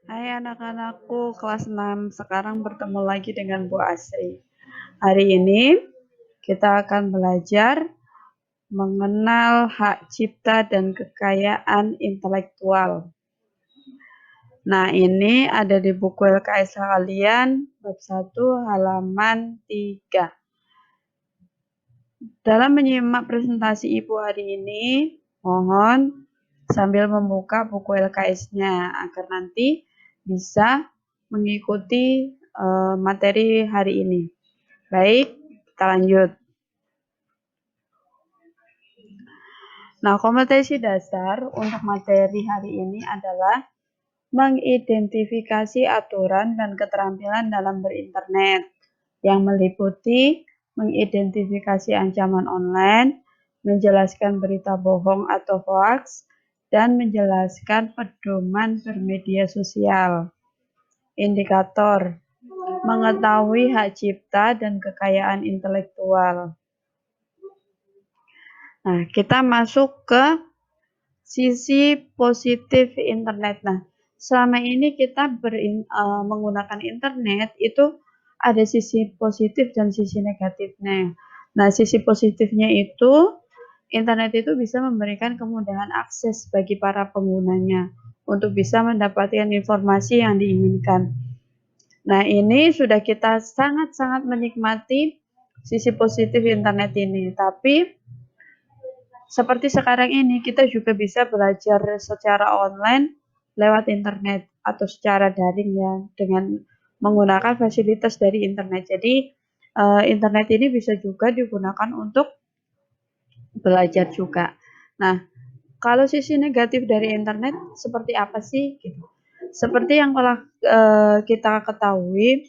Hai anak-anakku kelas 6, sekarang bertemu lagi dengan Bu Asri. Hari ini kita akan belajar mengenal hak cipta dan kekayaan intelektual. Nah, ini ada di buku LKS kalian, bab 1 halaman 3. Dalam menyimak presentasi Ibu hari ini, mohon sambil membuka buku LKS-nya agar nanti bisa mengikuti materi hari ini. Baik, kita lanjut. Nah, kompetensi dasar untuk materi hari ini adalah mengidentifikasi aturan dan keterampilan dalam berinternet yang meliputi mengidentifikasi ancaman online, menjelaskan berita bohong atau hoax, dan menjelaskan pedoman bermedia sosial. Indikator mengetahui hak cipta dan kekayaan intelektual. Nah, kita masuk ke sisi positif internet. Nah, selama ini kita menggunakan internet itu ada sisi positif dan sisi negatifnya. Nah, sisi positifnya itu internet itu bisa memberikan kemudahan akses bagi para penggunanya untuk bisa mendapatkan informasi yang diinginkan. Nah, ini sudah kita sangat-sangat menikmati sisi positif internet ini. Tapi seperti sekarang ini kita juga bisa belajar secara online lewat internet atau secara daring ya dengan menggunakan fasilitas dari internet. Jadi internet ini bisa juga digunakan untuk belajar juga. Nah, kalau sisi negatif dari internet seperti apa sih? Gitu. Seperti yang telah kita ketahui,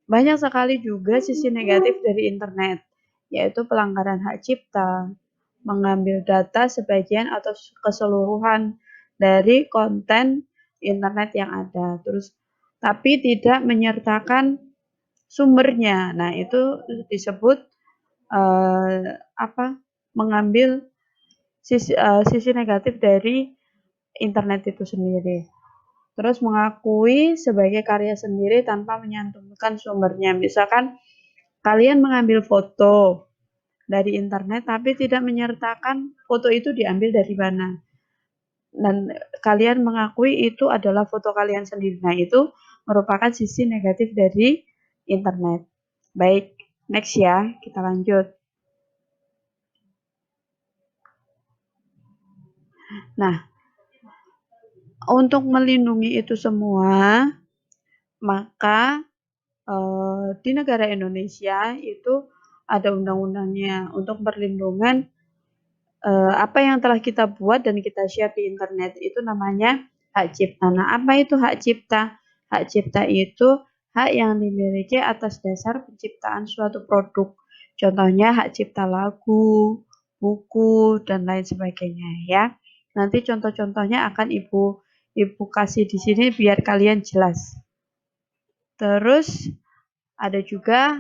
banyak sekali juga sisi negatif dari internet, yaitu pelanggaran hak cipta, mengambil data sebagian atau keseluruhan dari konten internet yang ada. Terus tapi tidak menyertakan sumbernya. Nah, itu disebut mengambil sisi negatif dari internet itu sendiri. Terus mengakui sebagai karya sendiri tanpa menyantumkan sumbernya. Misalkan kalian mengambil foto dari internet tapi tidak menyertakan foto itu diambil dari mana. Dan kalian mengakui itu adalah foto kalian sendiri. Nah, itu merupakan sisi negatif dari internet. Baik, next ya, kita lanjut. Nah, untuk melindungi itu semua, maka di negara Indonesia itu ada undang-undangnya untuk perlindungan apa yang telah kita buat dan kita share di internet itu namanya hak cipta. Nah, apa itu hak cipta? Hak cipta itu hak yang dimiliki atas dasar penciptaan suatu produk. Contohnya hak cipta lagu, buku, dan lain sebagainya ya. Nanti contoh-contohnya akan Ibu kasih di sini biar kalian jelas. Terus ada juga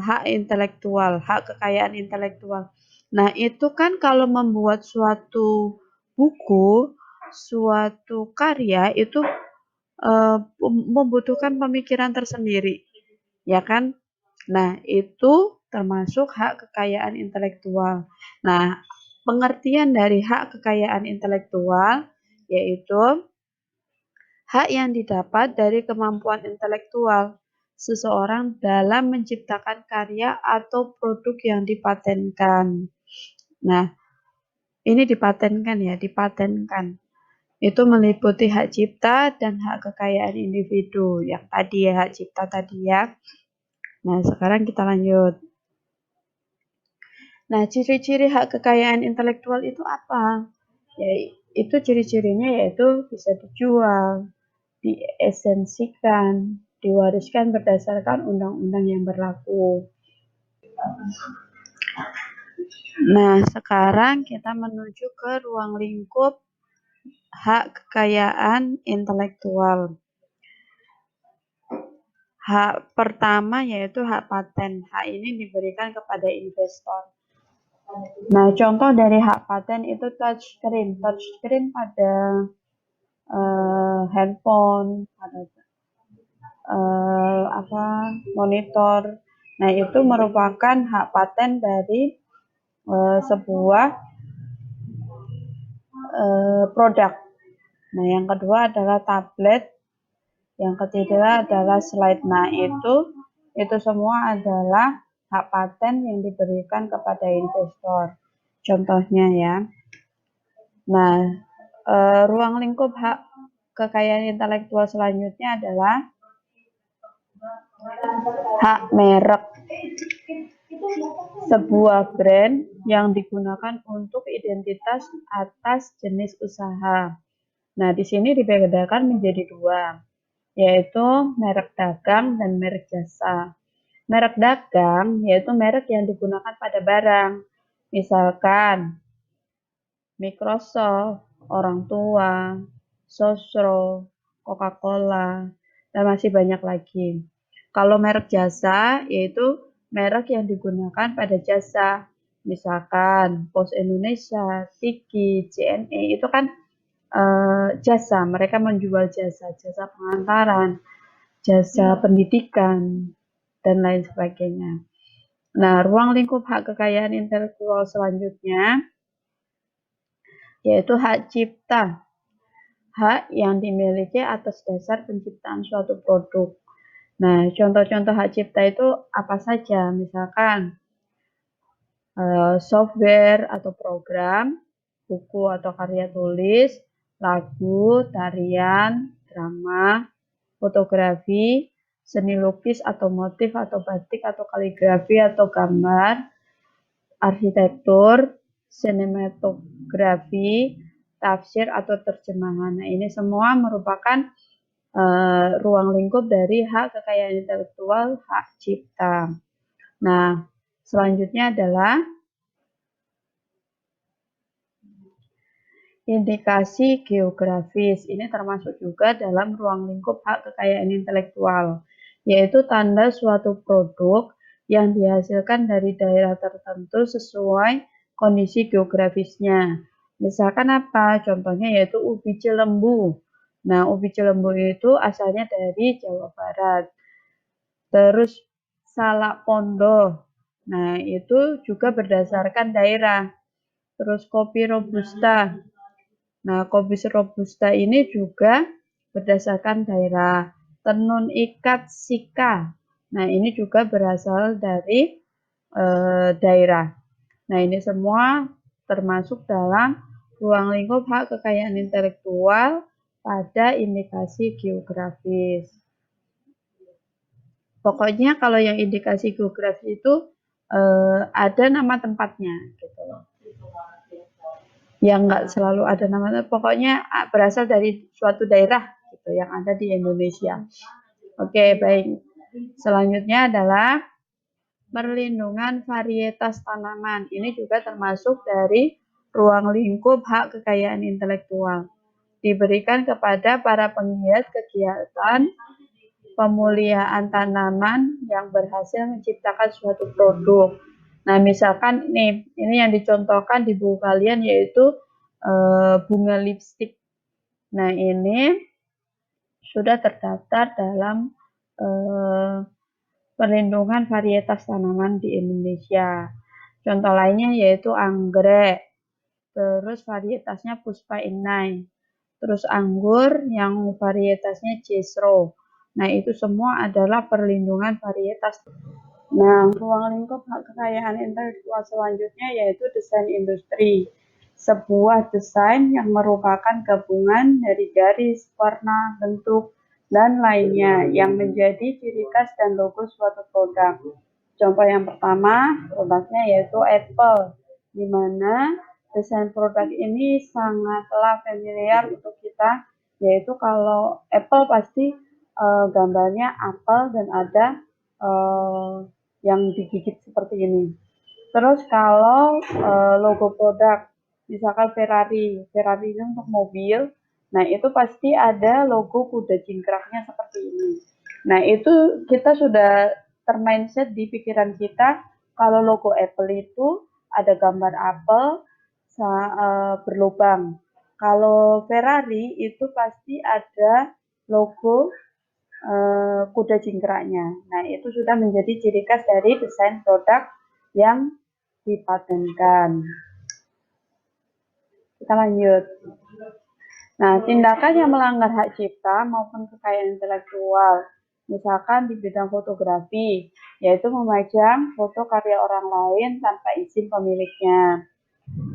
hak intelektual, hak kekayaan intelektual. Nah, itu kan kalau membuat suatu buku, suatu karya itu membutuhkan pemikiran tersendiri, ya kan? Nah, itu termasuk hak kekayaan intelektual. Nah, pengertian dari hak kekayaan intelektual yaitu hak yang didapat dari kemampuan intelektual seseorang dalam menciptakan karya atau produk yang dipatenkan. Nah, ini dipatenkan ya, dipatenkan. Itu meliputi hak cipta dan hak kekayaan individu. Yang tadi ya, hak cipta tadi ya. Nah, sekarang kita lanjut. Nah, ciri-ciri hak kekayaan intelektual itu apa? Ya, itu ciri-cirinya yaitu bisa dijual, diesensikan, diwariskan berdasarkan undang-undang yang berlaku. Nah, sekarang kita menuju ke ruang lingkup hak kekayaan intelektual. Hak pertama yaitu hak paten. Hak ini diberikan kepada investor. Nah, contoh dari hak paten itu touchscreen. Touchscreen pada handphone, pada monitor. Nah, itu merupakan hak paten dari sebuah produk. Nah, yang kedua adalah tablet, yang ketiga adalah slide. Nah, itu semua adalah hak paten yang diberikan kepada investor. Contohnya ya. Nah, ruang lingkup hak kekayaan intelektual selanjutnya adalah hak merek. Sebuah brand yang digunakan untuk identitas atas jenis usaha. Nah, di sini dibedakan menjadi dua, yaitu merek dagang dan merek jasa. Merek dagang yaitu merek yang digunakan pada barang, misalkan Microsoft, orang tua, Sosro, Coca-Cola, dan masih banyak lagi. Kalau merek jasa yaitu merek yang digunakan pada jasa, misalkan Pos Indonesia, Tiki, JNE, itu kan jasa, mereka menjual jasa pengantaran, jasa pendidikan, dan lain sebagainya. Nah, ruang lingkup hak kekayaan intelektual selanjutnya yaitu hak cipta. Hak yang dimiliki atas dasar penciptaan suatu produk. Nah, contoh-contoh hak cipta itu apa saja? Misalkan software atau program, buku atau karya tulis, lagu, tarian, drama, fotografi, seni lukis atau motif atau batik atau kaligrafi atau gambar, arsitektur, sinematografi, tafsir atau terjemahan. Nah, ini semua merupakan ruang lingkup dari hak kekayaan intelektual, hak cipta. Nah, selanjutnya adalah indikasi geografis. Ini termasuk juga dalam ruang lingkup hak kekayaan intelektual, yaitu tanda suatu produk yang dihasilkan dari daerah tertentu sesuai kondisi geografisnya. Misalkan apa? Contohnya yaitu ubi Cilembu. Nah, ubi Cilembu itu asalnya dari Jawa Barat. Terus salak Pondo. Nah, itu juga berdasarkan daerah. Terus kopi Robusta. Nah, kopi Robusta ini juga berdasarkan daerah. Tenun ikat Sika. Nah, ini juga berasal dari daerah. Nah, ini semua termasuk dalam ruang lingkup hak kekayaan intelektual pada indikasi geografis. Pokoknya kalau yang indikasi geografis itu ada nama tempatnya gitu loh. Yang nggak selalu ada nama, pokoknya berasal dari suatu daerah gitu yang ada di Indonesia. Oke, baik. Selanjutnya adalah perlindungan varietas tanaman. Ini juga termasuk dari ruang lingkup hak kekayaan intelektual. Diberikan kepada para penggiat kegiatan pemuliaan tanaman yang berhasil menciptakan suatu produk. Nah, misalkan ini yang dicontohkan di buku kalian yaitu bunga lipstik. Nah, ini sudah terdaftar dalam perlindungan varietas tanaman di Indonesia. Contoh lainnya yaitu anggrek, terus varietasnya Puspa Innai, terus anggur yang varietasnya Jesro. Nah, itu semua adalah perlindungan varietas. Nah, ruang lingkup hak kekayaan intelektual selanjutnya yaitu desain industri. Sebuah desain yang merupakan gabungan dari garis, warna, bentuk, dan lainnya yang menjadi ciri khas dan logo suatu produk. Contoh yang pertama, produknya yaitu Apple, di mana desain produk ini sangatlah familiar untuk kita, yaitu kalau Apple pasti gambarnya apel dan ada yang digigit seperti ini. Terus kalau logo produk, misalkan Ferrari ini untuk mobil, nah itu pasti ada logo kuda jingkraknya seperti ini. Nah, itu kita sudah termindset di pikiran kita kalau logo Apple itu ada gambar apel berlubang. Kalau Ferrari itu pasti ada logo kuda jingkraknya. Nah, itu sudah menjadi ciri khas dari desain produk yang dipatenkan. Kita lanjut. Nah, tindakan yang melanggar hak cipta maupun kekayaan intelektual, misalkan di bidang fotografi, yaitu memajang foto karya orang lain tanpa izin pemiliknya.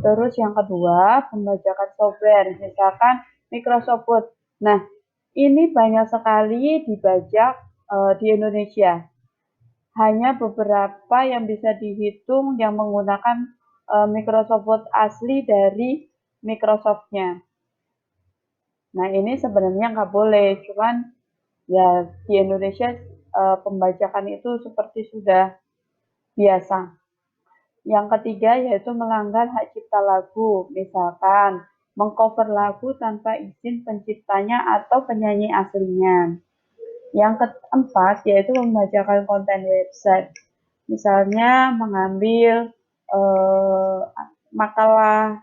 Terus yang kedua, pembajakan software, misalkan Microsoft Word. Nah, ini banyak sekali dibajak di Indonesia. Hanya beberapa yang bisa dihitung yang menggunakan Microsoft Word asli dari Microsoft-nya. Nah, ini sebenarnya nggak boleh, cuman ya di Indonesia pembajakan itu seperti sudah biasa. Yang ketiga yaitu melanggar hak cipta lagu, misalkan mengcover lagu tanpa izin penciptanya atau penyanyi aslinya. Yang keempat yaitu membacakan konten website, misalnya mengambil makalah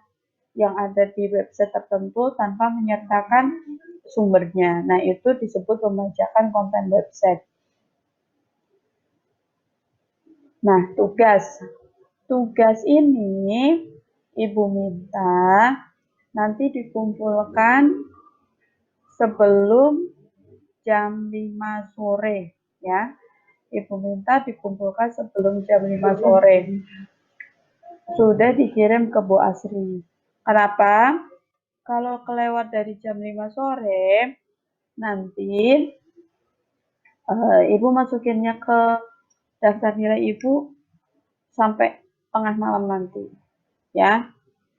yang ada di website tertentu tanpa menyertakan sumbernya. Nah, itu disebut membacakan konten website. Nah, tugas ini Ibu minta nanti dikumpulkan sebelum jam 5 sore ya. Ibu minta dikumpulkan sebelum jam 5 sore. Sudah dikirim ke Bu Asri. Kenapa? Kalau kelewat dari jam 5 sore, nanti Ibu masukinnya ke daftar nilai Ibu sampai tengah malam nanti. Ya,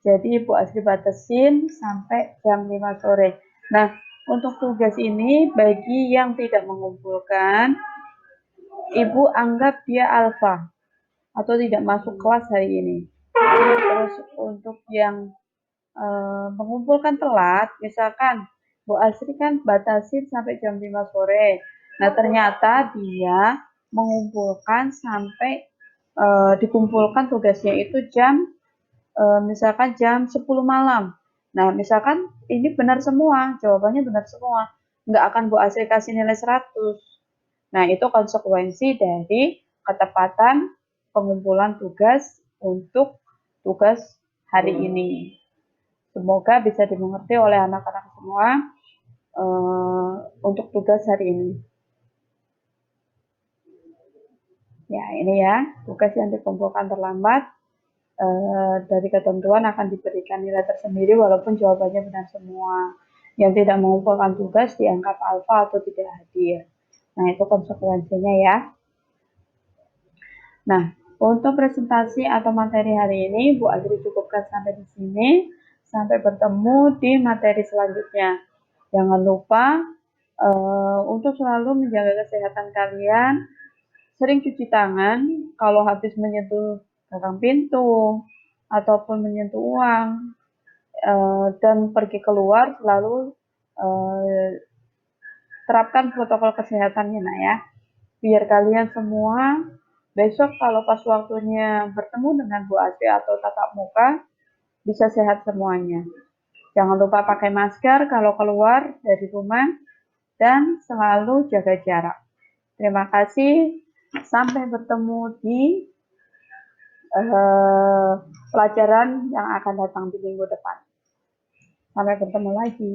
jadi Ibu Asri batasin sampai jam 5 sore. Nah, untuk tugas ini bagi yang tidak mengumpulkan, Ibu anggap dia alfa atau tidak masuk kelas hari ini. Terus untuk yang mengumpulkan telat, misalkan Bu Asri kan batasin sampai jam 5 sore. Nah, ternyata dia mengumpulkan sampai dikumpulkan tugasnya itu misalkan jam 10 malam. Nah, misalkan ini benar semua, jawabannya benar semua. Nggak akan Bu Asri kasih nilai 100. Nah, itu konsekuensi dari ketepatan pengumpulan tugas untuk tugas hari ini. Semoga bisa dimengerti oleh anak-anak semua untuk tugas hari ini. Ya, ini ya, tugas yang dikumpulkan terlambat dari ketentuan akan diberikan nilai tersendiri walaupun jawabannya benar semua. Yang tidak mengumpulkan tugas dianggap alfa atau tidak hadir. Nah, itu konsekuensinya ya. Nah, untuk presentasi atau materi hari ini, Bu Asri cukupkan sampai di sini. Sampai bertemu di materi selanjutnya. Jangan lupa untuk selalu menjaga kesehatan kalian. Sering cuci tangan kalau habis menyentuh gagang pintu ataupun menyentuh uang dan pergi keluar selalu terapkan protokol kesehatannya nak ya. Biar kalian semua besok kalau pas waktunya bertemu dengan Bu Asri atau tatap muka bisa sehat semuanya. Jangan lupa pakai masker kalau keluar dari rumah dan selalu jaga jarak. Terima kasih. Sampai bertemu di pelajaran yang akan datang di minggu depan. Sampai bertemu lagi.